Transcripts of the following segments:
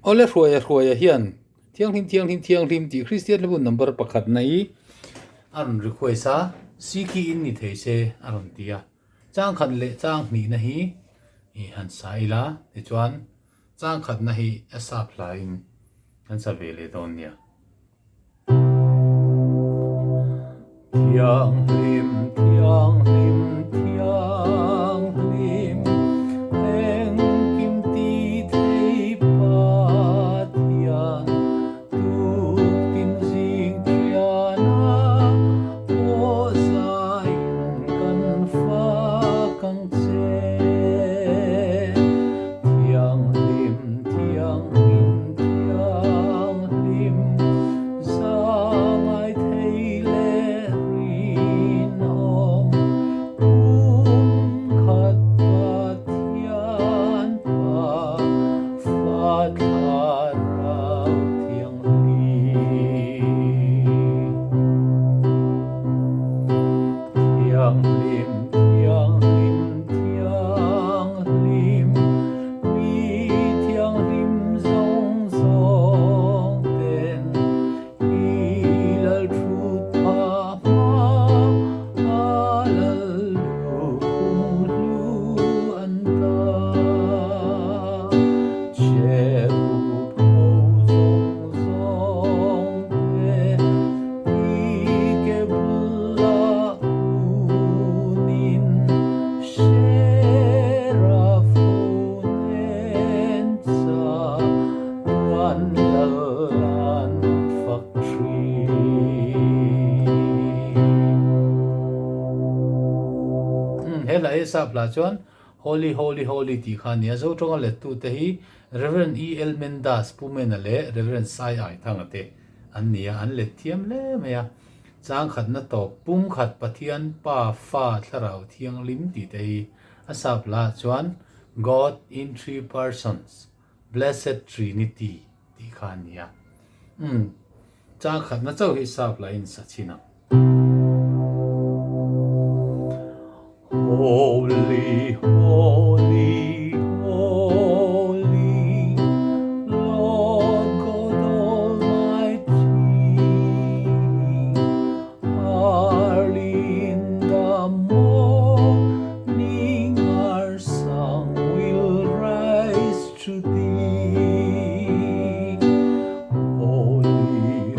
ole hruaya hian thiang hlim ti Christian level number pakhat nei an request a siki in ni thei se aron tia chang khat le chang hni na hi han saila ti chuan chang khat na hi asap lain an sa vele don nia thiang hlim eng kim ti thei pa thian tu tin jing thiana o sai kan fa kang che thiang hlim zangai thei le rin om khat pa thian pa fa tharau thiang hlim mi thiang hlim zong zong ten ilal thut pa ma alal lu kung lu an ta che u po zong te i ke bulla kunin shera fonen sa wan lalan fak hela esa pla chuan holy ti kha nia zo tonga le tu te hi Reverend E.L. Mendas pumena le Reverend Sai Ai thangate an nia an le thiam le meya chang khat na to pum khat pathian pa fa tharau thiang lim ti te hi asap la chuan God in three persons blessed trinity ti kha nia chang khat na chau hi sap la in sachina holy Lord God Almighty, early in the morning our song will rise to thee. Holy,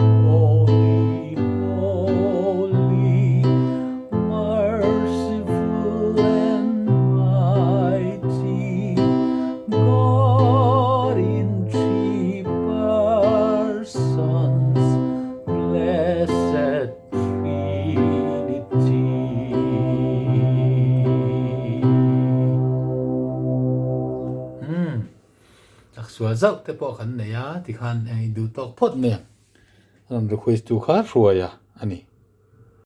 merciful and mighty, God in three persons, blessed Trinity. Chắc xóa dốc te po khan ne ya ti khan ai du tok phot me an request tu kha ruaya ani